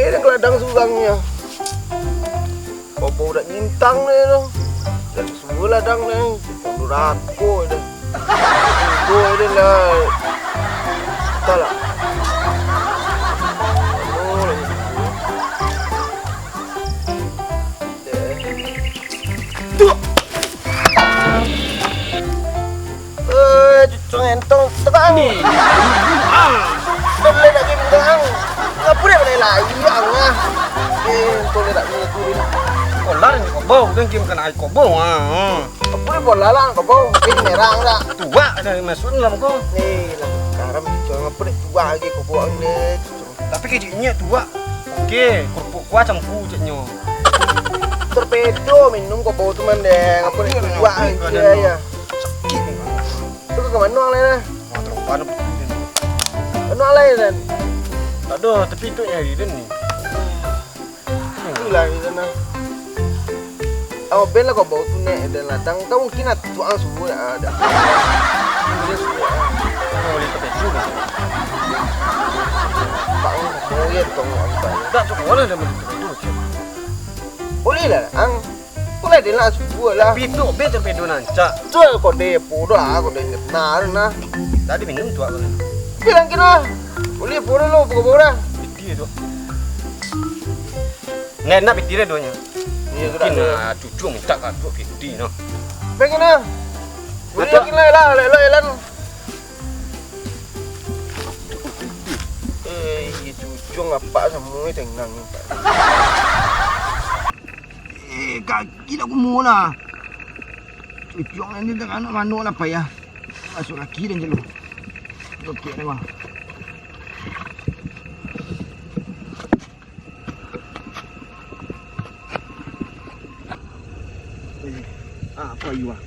deh ladang sugangnya. Kau udah nyintang deh dong. Dan semua ladang deh. Udah rako deh. Gue deh lah. Tak lah. Cucung entong tegang. Boleh nak game tegang. Ngapa dia boleh lagi ang ah. Boleh nak ngikutin. Bola ni kau bau, kan game kena kau bau ah. Apa dia bola lah kau bau. Ini merang dah. Tua dari masuk dalam kau. Nih lah sekarang cucung ngapa dia tua lagi kau buang ni. Tapi kejadiannya tua. Okey, kerupuk kuah campur caknya. Torpedo minum kau bau teman deh. Ngapa dia tua lagi ya. Tu ke mana lain? Wah, terlalu Mana lain kan? tak ada, tapi itu yang hari ni. Itulah di sana. Awak bela kau bau tu nek dan ladang. Tahu mungkin ada tuang semua ada. Dia semua. Kau boleh pakai juga. Tak boleh tong apa. Tak cukup mana dah beli tu. Boleh lah, ang. Boleh dia lah semua lah. Pitu betul pedo nancak. Tu kau depo dah, kau dah benar nah. Tadi minum tu aku. Bilang kena. Boleh pura lo, pura. Piti tu. Nenek piti dia doanya. Iya Kena cucu minta kat tu piti no. Pengen ah. Boleh yakin lah, lah. Cucu ngapa semua tengang ni. Kaki dah kumur lah. Cucuk ni dah anak mana lah payah. Masuk kaki dan jeluk. Okey ni bang. Apa you ah?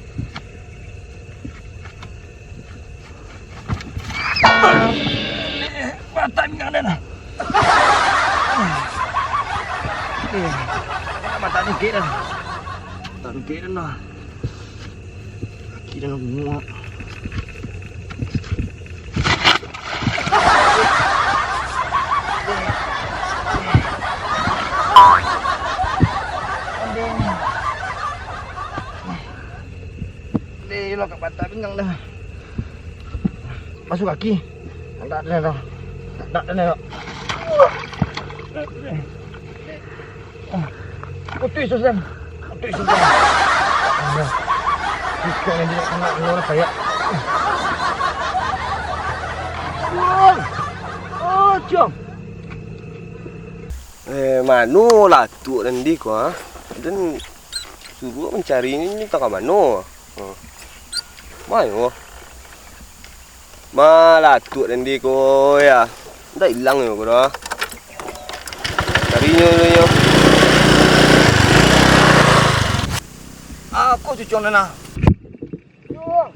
Patah minyak dah lah. Mata ni kek dah. Tak kek dah lah. Kaki dah muak. Dia lo kat patah pinggang dah. Masuk kaki. Tak ada dah. Tak ada dah. Putih Susan. Ikut yang dia kena orang payah. Oh, jom. Mano lah tu nanti ko ah. Dan suruh mencari ini tak ke mana. Mayo. Malah tu nanti ko ya. Dah hilang yo ko dah. Carinya yo. Aku cucung nana. Cucung.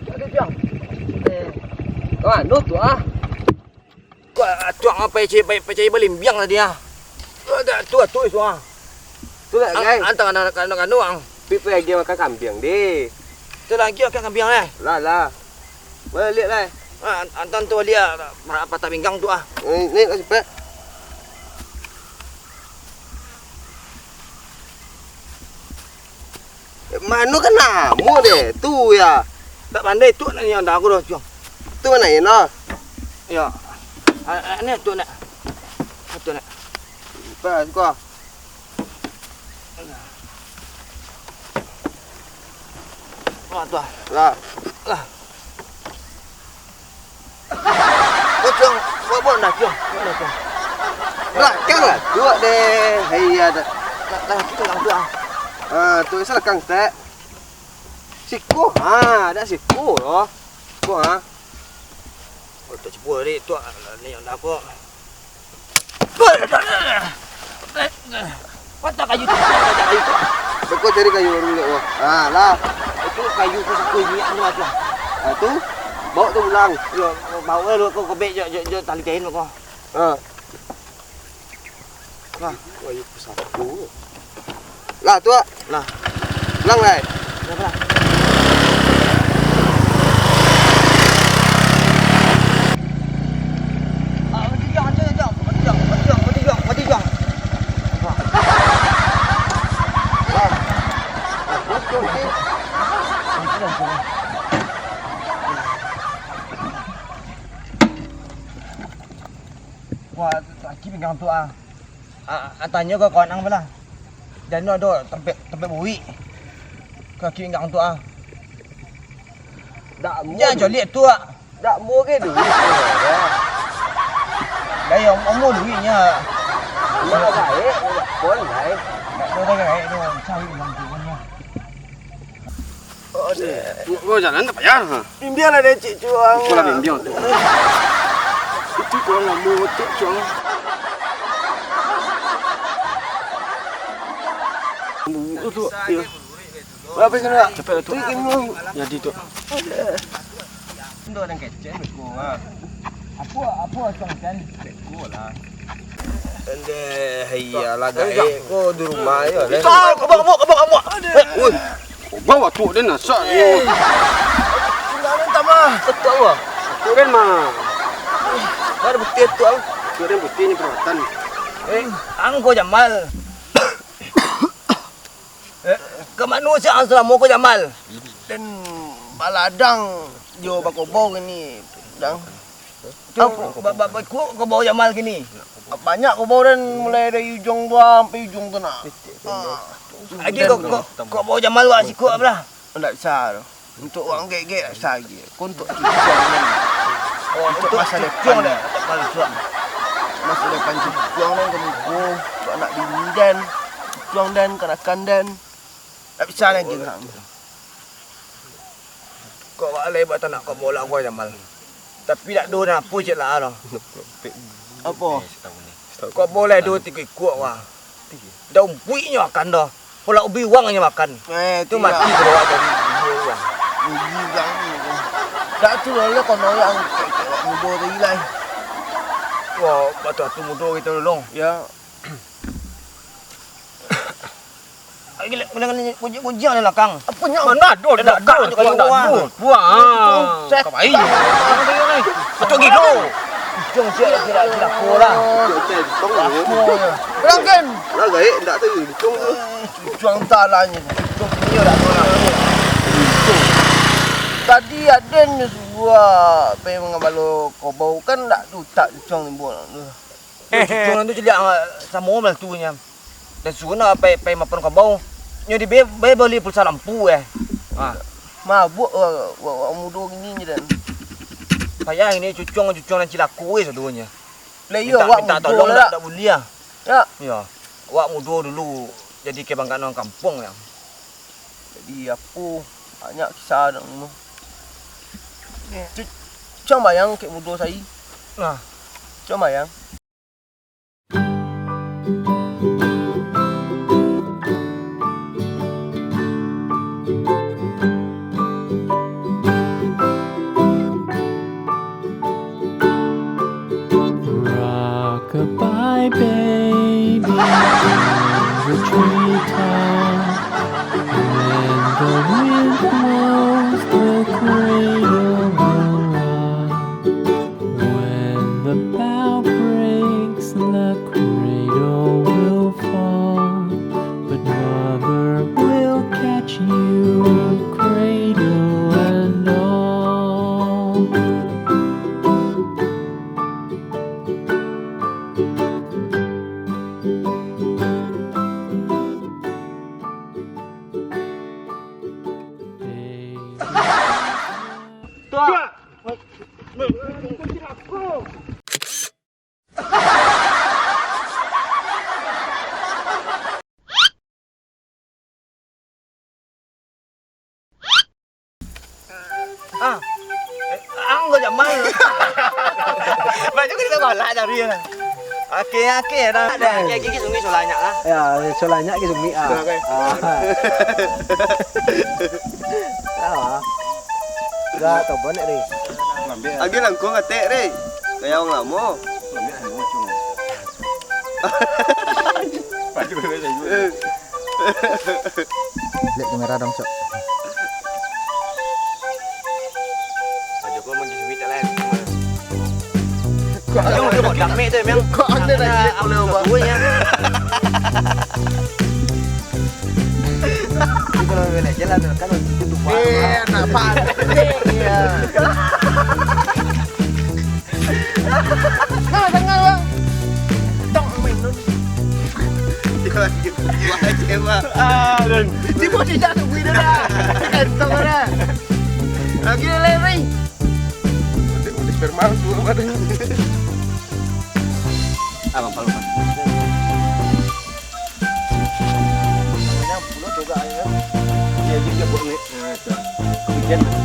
Ada cucung. Kawan, nu tu ah. Kau cucung apa pecah belimbiang tadi ah. Ada tu semua. Tu lah guys. Antang anak doang. Pipi lagi makan kambing deh. Tu lagi makan kambing leh. Lah. Boleh lihat lah. Antan tu lihat patah pinggang tu ah. Ni kasih pek. Mano kan namu deh, tu ya. Tak pandai tu nak yang dah aku dah cuang. Tu mana ya no? Ya. Ni tu nak. Tu nak. Pas kau. Tu lah. Cuang, buat dah cuang. Lah, kan dua deh. Hai ada. Dah kita lang tu ah. Tu salah kang tak. Siku. Ada siku loh. Siku ah. Oh, tu cepur ni tu ni yang dah aku. Patah kayu tu. Kau cari kayu dulu wah. Lah. Itu kayu tu saku minyak tu ah. Tu bawa tu pulang. Yo bawa lu kau kebek je tali kain kau. Lah, kayu tu saku. Lah tu ah. Lah. Lang lai. Berapa? Wah, lagi pegang tu ah. Tanya kau kawan ang belah. Dan ada tempat bui. Kaki pegang tu ah. Dak mu. Jangan lihat tu ah. Dak mu ke duit. Dah yang umur duitnya. Mana baik, pun baik. Dah kayak tu cari pegang tu punya. Kau jalan tak payah. Bimbinglah dia cik cuang. Kau lah bimbing tu. Itu kau lah mau tu cuang. Tu dia. Berapa kena? Cepat tu. Jadi tu. Ndo dan kecen ko ah. Apa macam kan? Ko lah. Ande hayalah gae ko di rumah ya. Kamu. Oi. Bawa tu dia nak sak ni. Jangan tamah. Betul ah. Tu kan mah. Ada bukti tu ah. Tu kan bukti ni perawatan. Angko Jamal. Ke manusia asal mau ko Jamal. Dan baladang jo bakobong ini dang. Kau bawa Jamal gini. Banyak kobong dan mulai dari ujung tua sampai ujung tu nak. Lagi kau bawa Jamal wak siku belah. Tak bisa. Untuk orang gek-gek tak bisa lagi. Kau untuk cucung ni. Untuk masa depan dah. Kalau suap. Masa depan cucung ni kamu untuk anak bini dan cucung dan kanakan dan tak bisa lagi kan. Kau wak lebat tak nak kau bola kau Jamal. Tapi tak do nak puj lah lah. Apa? Kau boleh 2-3 kuat wah. Dah umpuinya makan dah. Pola ubi wangnya makan. Tu Mati mati. bawa tadi wang. Ubi yang ni. Tak tu lah kau noyak muda tadi lah. Wah, batu muda kita tolong. Ya. Gila, kunci ni lah Kang. Apa nyak? Mana ada dah kau kalau wang. Wah. Set. Kau baik. Betul gilo. Jom sila ko lah. Berangkan. Lah gae ndak tu. Tung tu. Cucung talanya. Jom punya dah kau lah. Tadi ada ni sebuah apa yang mengabalo kobau kan tak tu tak cucung ni buat tu. Cucung tu celia sama mal tu nya. Dan suna pai mapan kau bau. Nyo di be beli pulsa lampu Mabuk wak muda gini je dan. Payah ini cucung dan cilaku seduanya. Layo wak minta muda tolong lah. tak boleh ah. Ya. Ya. Wak muda dulu jadi kebanggaan orang kampung ya. Jadi apa banyak kisah dah ni. Cucung bayang kek muda saya. Nah, Cucung bayang. Goodbye, baby, in the treetop. When the wind blows, the cradle will rock. When the bough breaks, the cradle will fall. But mother will catch you, cradle and all. Anggo Jamal. Macam kita balak dari lah. Okey dah. Ada gigi sungi solanya lah. Ya, solanya ke sumi ah. Gak tahu banyak ni. Agi langkung atek re. Kaya orang lama. Lihat kamera dong, Cok. Joko mesti sumi tak lain. Kau dia buat dak tu memang. Kok anda dah boleh buat? Dua nya. Kalau balik jalan kan tutup. Nak pandai. Iya. Nah, tengah bang. Tong main nun. Jangan gitu. Wah, cewa. Dan Di bawah tidak tunggu itu dah. Entong dah. Lagi lari. Udah sperma semua badan. Apa palu kan? Namanya pulau juga ya. Iya juga buat ni. Hujan.